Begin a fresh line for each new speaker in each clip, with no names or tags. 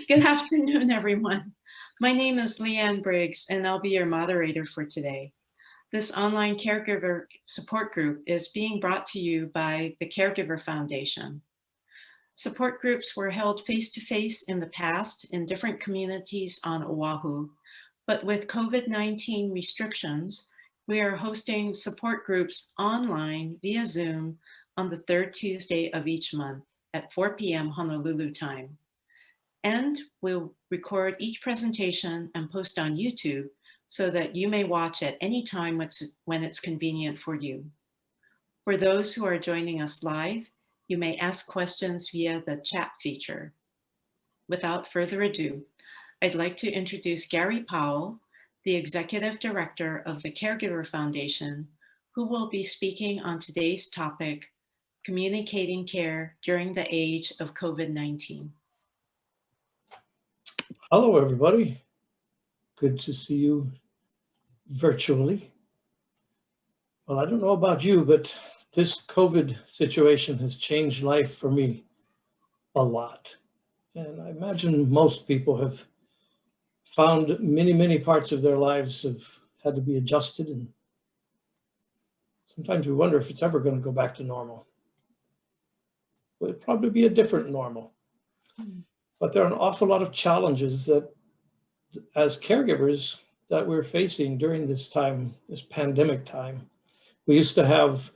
Good afternoon, everyone. My name is Leanne Briggs, and I'll be your moderator for today. This online caregiver support group is being brought to you by the Caregiver Foundation. Support groups were held face-to-face in the past in different communities on Oahu, but with COVID-19 restrictions, we are hosting support groups online via Zoom on the third Tuesday of each month at 4 p.m. Honolulu time. And we'll record each presentation and post on YouTube so that you may watch at any time when it's convenient for you. For those who are joining us live, you may ask questions via the chat feature. Without further ado, I'd like to introduce Gary Powell, the Executive Director of the Caregiver Foundation, who will be speaking on today's topic, Communicating Care During the Age of COVID-19.
Hello, everybody. Good to see you virtually. Well, I don't know about you, but this COVID situation has changed life for me a lot. And I imagine most people have found many parts of their lives have had to be adjusted. And sometimes we wonder if it's ever going to go back to normal. Well, it'd probably be a different normal. But there are an awful lot of challenges that as caregivers that we're facing during this time, this pandemic time. We used to have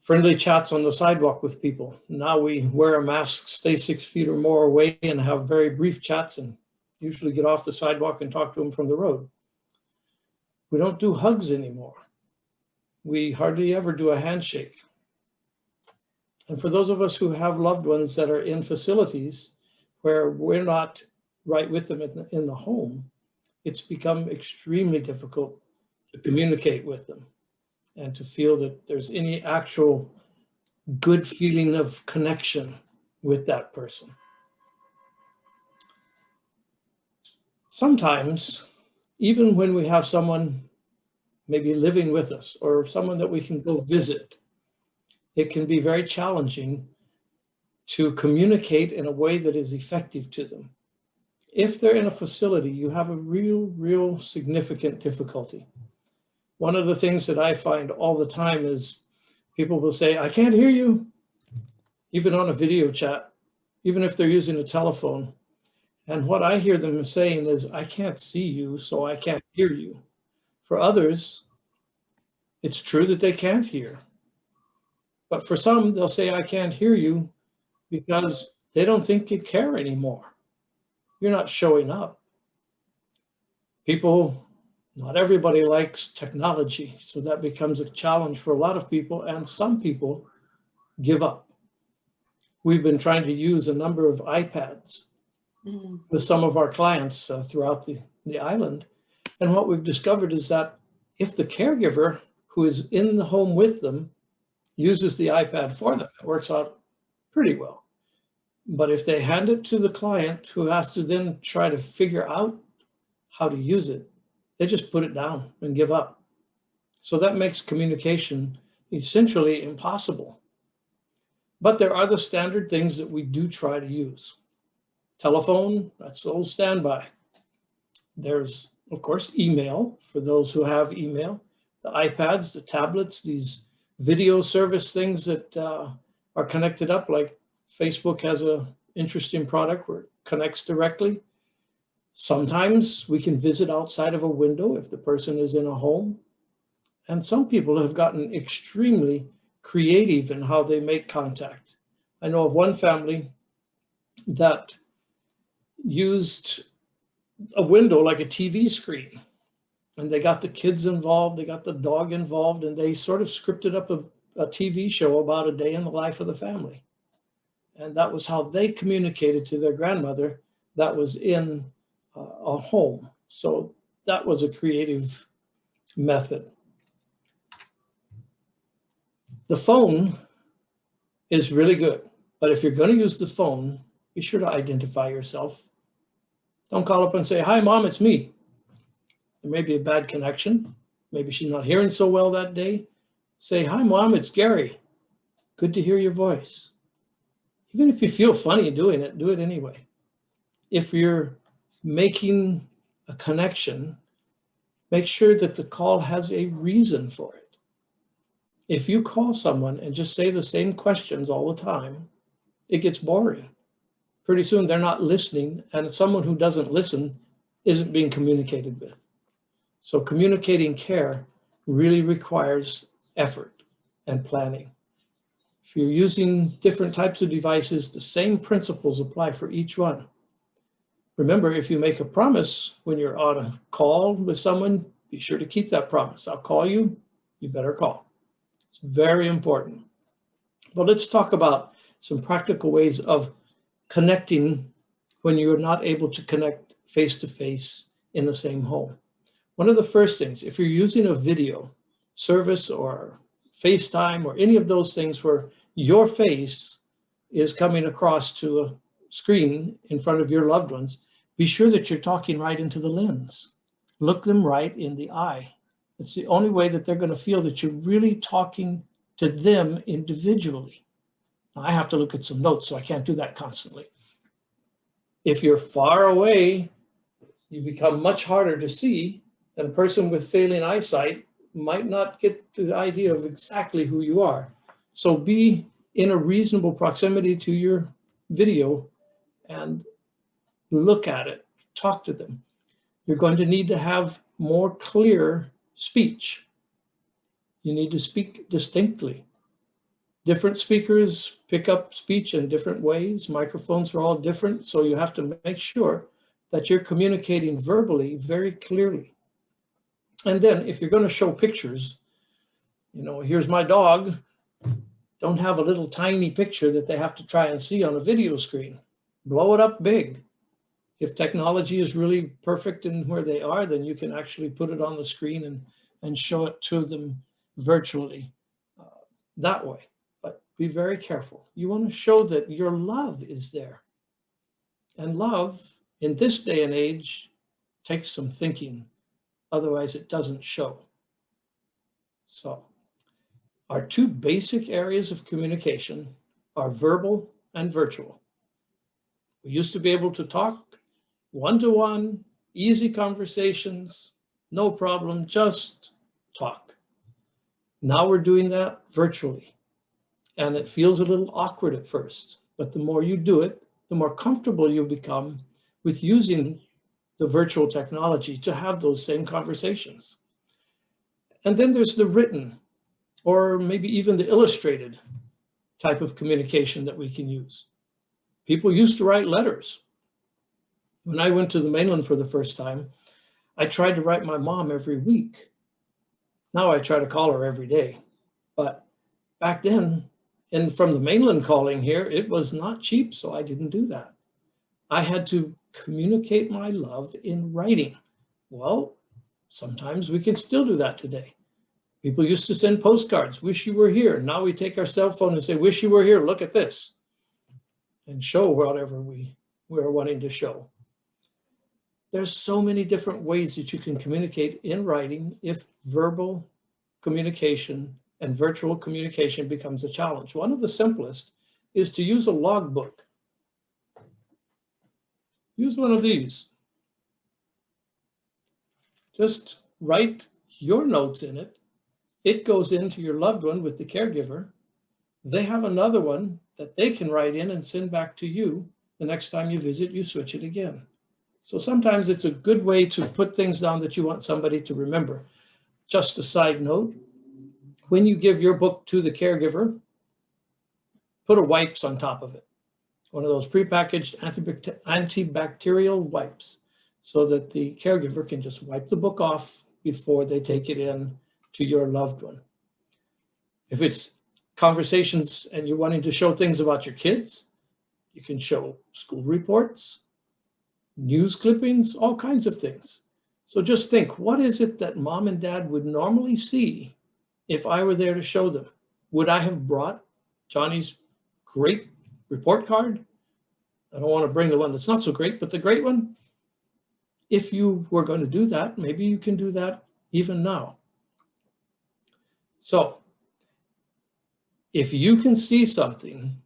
friendly chats on the sidewalk with people. Now we wear a mask, stay 6 feet or more away, and have very brief chats and usually get off the sidewalk and talk to them from the road. We don't do hugs anymore. We hardly ever do a handshake. And for those of us who have loved ones that are in facilities where we're not right with them in the home, it's become extremely difficult to communicate with them and to feel that there's any actual good feeling of connection with that person. Sometimes, even when we have someone maybe living with us or someone that we can go visit, it can be very challenging to communicate in a way that is effective to them. If they're in a facility, you have a real significant difficulty. One of the things that I find all the time is people will say, I can't hear you, even on a video chat, even if they're using a telephone. And what I hear them saying is, I can't see you, so I can't hear you. For others, it's true that they can't hear. But for some, they'll say, I can't hear you because they don't think you care anymore. You're not showing up. People, not everybody likes technology, so that becomes a challenge for a lot of people, and some people give up. We've been trying to use a number of iPads with some of our clients throughout the island, and what we've discovered is that if the caregiver who is in the home with them uses the iPad for them, it works out pretty well. But if they hand it to the client who has to then try to figure out how to use it, they just put it down and give up. So that makes communication essentially impossible. But there are the standard things that we do try to use. Telephone, that's the old standby. There's, of course, email for those who have email. The iPads, the tablets, these video service things that are connected up, like Facebook has an interesting product where it connects directly. Sometimes we can visit outside of a window if the person is in a home. And some people have gotten extremely creative in how they make contact. I know of one family that used a window like a TV screen. And they got the kids involved, they got the dog involved, and they sort of scripted up a TV show about a day in the life of the family. And that was how they communicated to their grandmother that was in a home. So that was a creative method. The phone is really good, but if you're going to use the phone, be sure to identify yourself. Don't call up and say, hi, Mom, it's me. There may be a bad connection. Maybe she's not hearing so well that day. Say, hi, Mom, it's Gary. Good to hear your voice. Even if you feel funny doing it, do it anyway. if you're making a connection, make sure that the call has a reason for it. If you call someone and just say the same questions all the time, it gets boring. Pretty soon they're not listening, and someone who doesn't listen isn't being communicated with. So communicating care really requires effort and planning. If you're using different types of devices, the same principles apply for each one. Remember, if you make a promise when you're on a call with someone, be sure to keep that promise. I'll call you, you better call. It's very important. But let's talk about some practical ways of connecting when you're not able to connect face-to-face in the same home. One of the first things, if you're using a video service or FaceTime or any of those things where your face is coming across to a screen in front of your loved ones, be sure that you're talking right into the lens. Look them right in the eye. It's the only way that they're going to feel that you're really talking to them individually. Now, I have to look at some notes, so I can't do that constantly. If you're far away, you become much harder to see, and a person with failing eyesight might not get the idea of exactly who you are. So be in a reasonable proximity to your video and look at it, talk to them. You're going to need to have more clear speech. You need to speak distinctly. Different speakers pick up speech in different ways. Microphones are all different, so you have to make sure that you're communicating verbally very clearly. And then if you're going to show pictures, you know, here's my dog, don't have a little tiny picture that they have to try and see on a video screen. Blow it up big. If technology is really perfect in where they are, then you can actually put it on the screen and show it to them virtually that way. But be very careful. You want to show that your love is there. And love, in this day and age, takes some thinking. Otherwise, it doesn't show. So, our two basic areas of communication are verbal and virtual. We used to be able to talk one-to-one, easy conversations, no problem, just talk. Now we're doing that virtually. And it feels a little awkward at first, but the more you do it, the more comfortable you become with using the virtual technology to have those same conversations. And then there's the written, or maybe even the illustrated type of communication that we can use. People used to write letters. When I went to the mainland for the first time, I tried to write my mom every week. Now I try to call her every day. But back then, and from the mainland calling here, it was not cheap, so I didn't do that. I had to communicate my love in writing. Well, sometimes we can still do that today. People used to send postcards, wish you were here. Now we take our cell phone and say, wish you were here, look at this, and show whatever we're wanting to show. There's so many different ways that you can communicate in writing if verbal communication and virtual communication becomes a challenge. One of the simplest is to use a logbook. Use one of these. Just write your notes in it. It goes into your loved one with the caregiver. They have another one that they can write in and send back to you. The next time you visit, you switch it again. So sometimes it's a good way to put things down that you want somebody to remember. Just a side note, when you give your book to the caregiver, put a wipes on top of it. One of those prepackaged antibacterial wipes so that the caregiver can just wipe the book off before they take it in to your loved one. If it's conversations and you're wanting to show things about your kids, you can show school reports, news clippings, all kinds of things. So just think, what is it that mom and dad would normally see if I were there to show them? Would I have brought Johnny's great report card? I don't want to bring the one that's not so great, but the great one. If you were going to do that, maybe you can do that even now. So if you can see something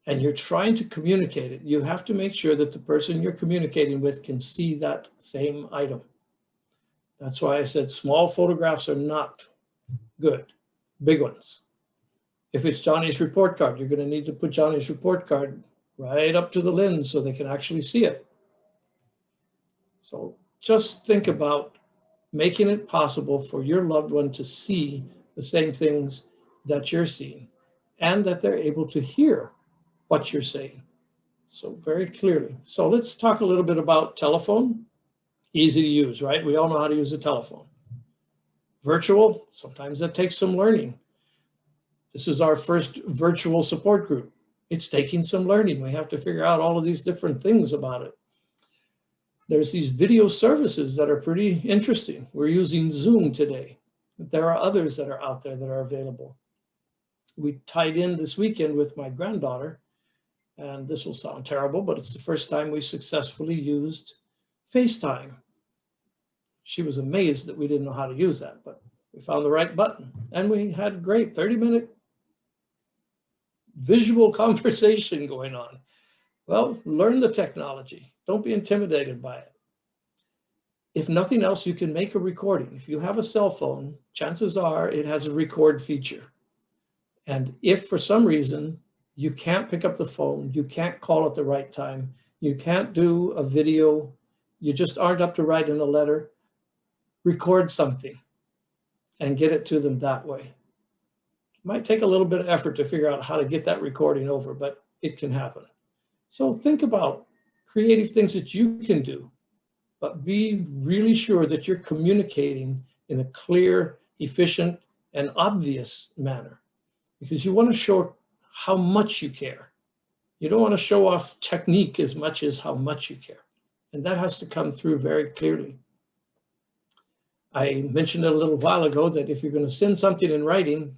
and you're trying to communicate it, you have to make sure that the person you're communicating with can see that same item. That's why I said small photographs are not good, big ones. If it's Johnny's report card, you're going to need to put Johnny's report card right up to the lens so they can actually see it. So just think about making it possible for your loved one to see the same things that you're seeing and that they're able to hear what you're saying so very clearly. So let's talk a little bit about telephone. Easy to use, right? We all know how to use a telephone. Virtual, sometimes that takes some learning. This is our first virtual support group. It's taking some learning. We have to figure out all of these different things about it. There's these video services that are pretty interesting. We're using Zoom today. There are others that are out there that are available. We tied in this weekend with my granddaughter, and this will sound terrible, but it's the first time we successfully used FaceTime. She was amazed that we didn't know how to use that, but we found the right button, and we had a great 30-minute visual conversation going on. Well, learn the technology. Don't be intimidated by it. If nothing else, you can make a recording. If you have a cell phone, chances are it has a record feature. And if for some reason you can't pick up the phone, you can't call at the right time, you can't do a video, you just aren't up to writing a letter, record something and get it to them that way. It might take a little bit of effort to figure out how to get that recording over, but it can happen. So think about creative things that you can do, but be really sure that you're communicating in a clear, efficient, and obvious manner, because you want to show how much you care. You don't want to show off technique as much as how much you care. And that has to come through very clearly. I mentioned a little while ago that if you're going to send something in writing,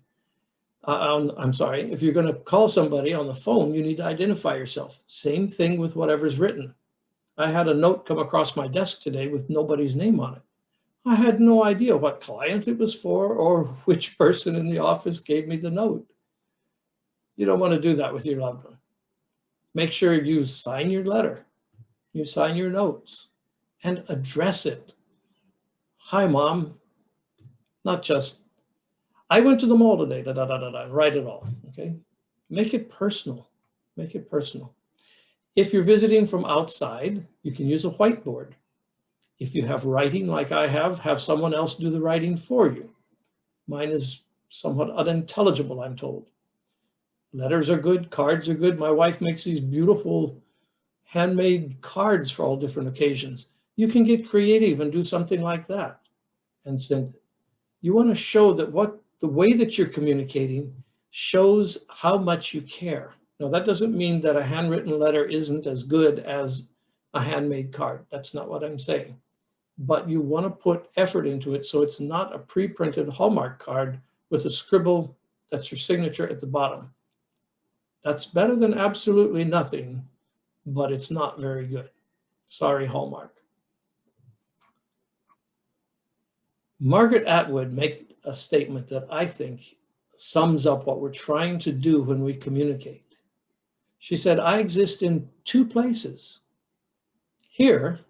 if you're going to call somebody on the phone, you need to identify yourself. Same thing with whatever's written. I had a note come across my desk today with nobody's name on it. I had no idea what client it was for or which person in the office gave me the note. You don't want to do that with your loved one. Make sure you sign your letter, you sign your notes, and address it. Hi, Mom. Not just, I went to the mall today, write it all, okay? Make it personal, make it personal. If you're visiting from outside, you can use a whiteboard. If you have writing like I have someone else do the writing for you. Mine is somewhat unintelligible, I'm told. Letters are good, cards are good. My wife makes these beautiful handmade cards for all different occasions. You can get creative and do something like that and send it. You want to show that the way that you're communicating shows how much you care. Now, that doesn't mean that a handwritten letter isn't as good as a handmade card. That's not what I'm saying. But you want to put effort into it so it's not a pre-printed Hallmark card with a scribble that's your signature at the bottom. That's better than absolutely nothing, but it's not very good. Sorry, Hallmark. Margaret Atwood made a statement that I think sums up what we're trying to do when we communicate. She said, I exist in two places, here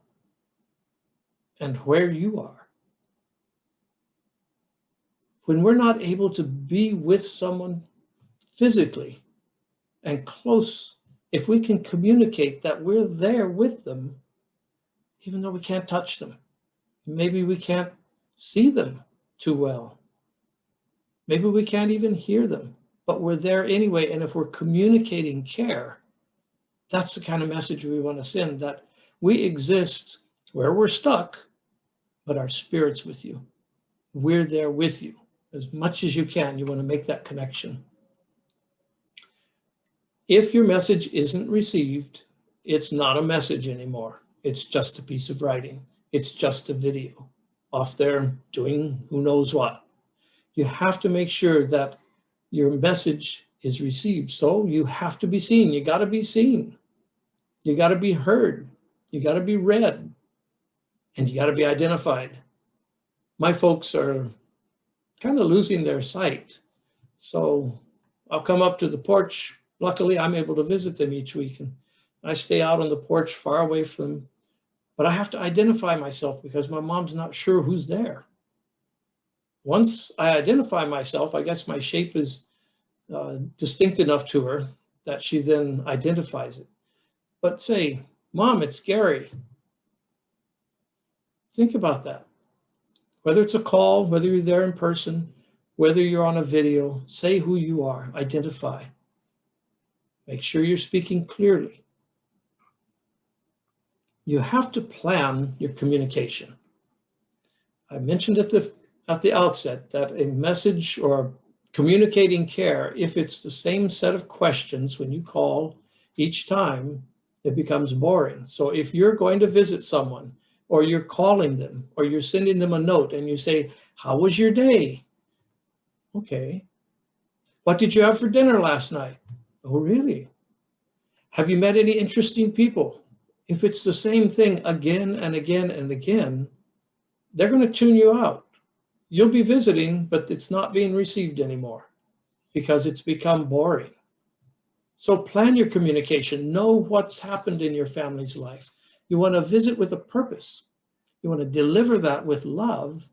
and where you are. When we're not able to be with someone physically and close, if we can communicate that we're there with them, even though we can't touch them, maybe we can't see them too well, maybe we can't even hear them, but we're there anyway. And if we're communicating care, that's the kind of message we want to send, that we exist where we're stuck, but our spirit's with you. We're there with you. As much as you can, you want to make that connection. If your message isn't received, it's not a message anymore. It's just a piece of writing. It's just a video off there doing who knows what. You have to make sure that your message is received. So you have to be seen. You got to be seen. You got to be heard. You got to be read. And you got to be identified. My folks are kind of losing their sight. So I'll come up to the porch Luckily, I'm able to visit them each week, and I stay out on the porch far away from them. But I have to identify myself because my mom's not sure who's there. Once I identify myself, I guess my shape is distinct enough to her that she then identifies it. But say, Mom, it's Gary. Think about that. Whether it's a call, whether you're there in person, whether you're on a video, say who you are, identify. Make sure you're speaking clearly. You have to plan your communication. I mentioned at the outset that a message or communicating care, if it's the same set of questions when you call each time, it becomes boring. So if you're going to visit someone, or you're calling them, or you're sending them a note and you say, how was your day? Okay. What did you have for dinner last night? Oh, really? Have you met any interesting people? If it's the same thing again and again and again, they're going to tune you out. You'll be visiting, but it's not being received anymore because it's become boring. So plan your communication. Know what's happened in your family's life. You want to visit with a purpose. You want to deliver that with love,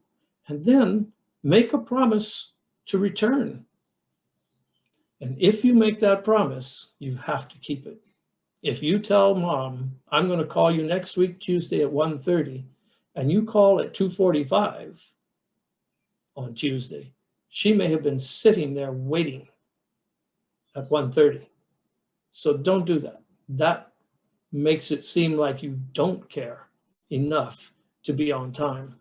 and then make a promise to return. And if you make that promise, you have to keep it. If you tell Mom, I'm going to call you next week, Tuesday at 1:30, and you call at 2:45 on Tuesday, she may have been sitting there waiting at 1:30. So don't do that. That makes it seem like you don't care enough to be on time.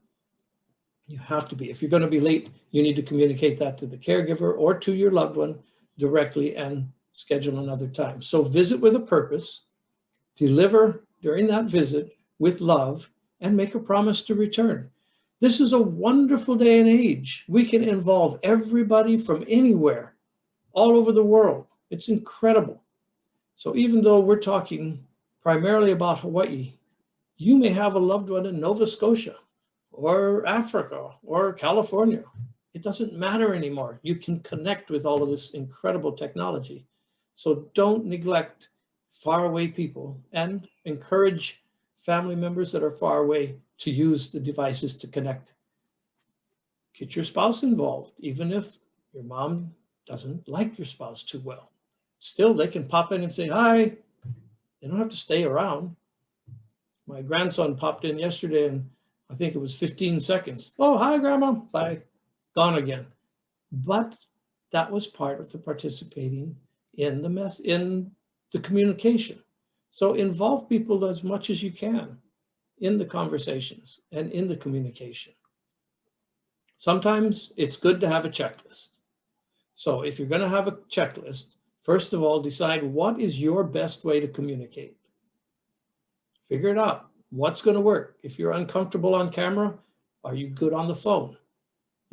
You have to be. If you're going to be late, you need to communicate that to the caregiver or to your loved one directly and schedule another time. So visit with a purpose, deliver during that visit with love, and make a promise to return. This is a wonderful day and age. We can involve everybody from anywhere, all over the world. It's incredible. So even though we're talking primarily about Hawaii, you may have a loved one in Nova Scotia or Africa or California. It doesn't matter anymore. You can connect with all of this incredible technology. So don't neglect faraway people, and encourage family members that are far away to use the devices to connect. Get your spouse involved, even if your mom doesn't like your spouse too well. Still, they can pop in and say hi. They don't have to stay around. My grandson popped in yesterday, and I think it was 15 seconds. Oh, hi, Grandma. Bye. Gone again. But that was part of the participating in the communication. So involve people as much as you can in the conversations and in the communication. Sometimes it's good to have a checklist. So if you're going to have a checklist, first of all, decide what is your best way to communicate. Figure it out. What's going to work? If you're uncomfortable on camera, are you good on the phone?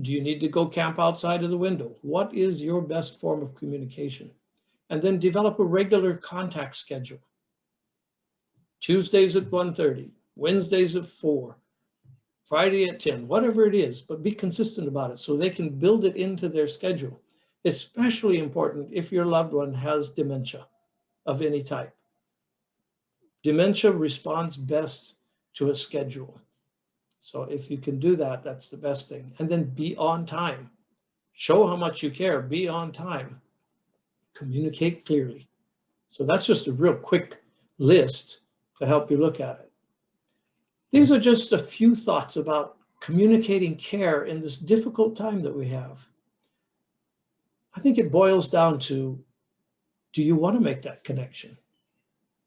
Do you need to go camp outside of the window? What is your best form of communication? And then develop a regular contact schedule. Tuesdays at 1:30, Wednesdays at 4, Friday at 10, whatever it is, but be consistent about it so they can build it into their schedule. Especially important if your loved one has dementia of any type. Dementia responds best to a schedule. So if you can do that, that's the best thing. And then be on time. Show how much you care, be on time. Communicate clearly. So that's just a real quick list to help you look at it. These are just a few thoughts about communicating care in this difficult time that we have. I think it boils down to, do you want to make that connection?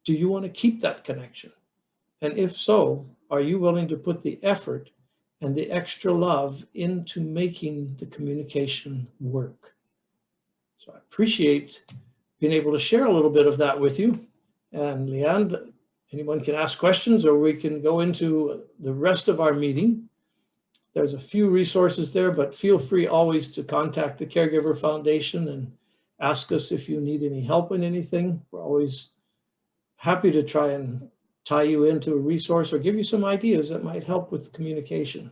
Do you want to keep that connection? And if so, are you willing to put the effort and the extra love into making the communication work? So I appreciate being able to share a little bit of that with you. And Leanne, anyone can ask questions, or we can go into the rest of our meeting. There's a few resources there, but feel free always to contact the Caregiver Foundation and ask us if you need any help in anything. We're always happy to try and tie you into a resource or give you some ideas that might help with communication.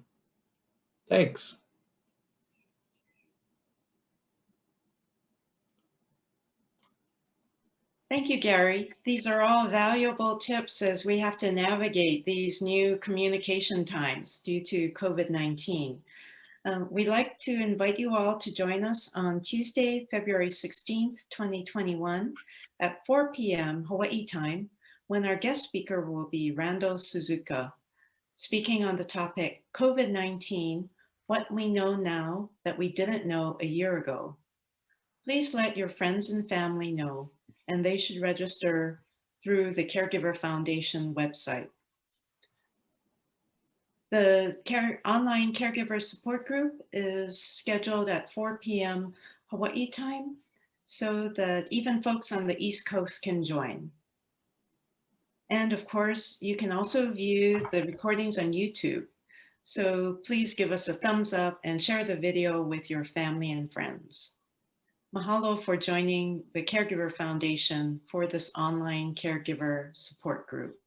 Thanks.
Thank you, Gary. These are all valuable tips as we have to navigate these new communication times due to COVID-19. We'd like to invite you all to join us on Tuesday, February 16th, 2021 at 4 p.m. Hawaii time, when our guest speaker will be Randall Suzuka, speaking on the topic COVID-19, what we know now that we didn't know a year ago. Please let your friends and family know, and they should register through the Caregiver Foundation website. The online caregiver support group is scheduled at 4 p.m. Hawaii time so that even folks on the East Coast can join. And of course, you can also view the recordings on YouTube. So please give us a thumbs up and share the video with your family and friends. Mahalo for joining the Caregiver Foundation for this online caregiver support group.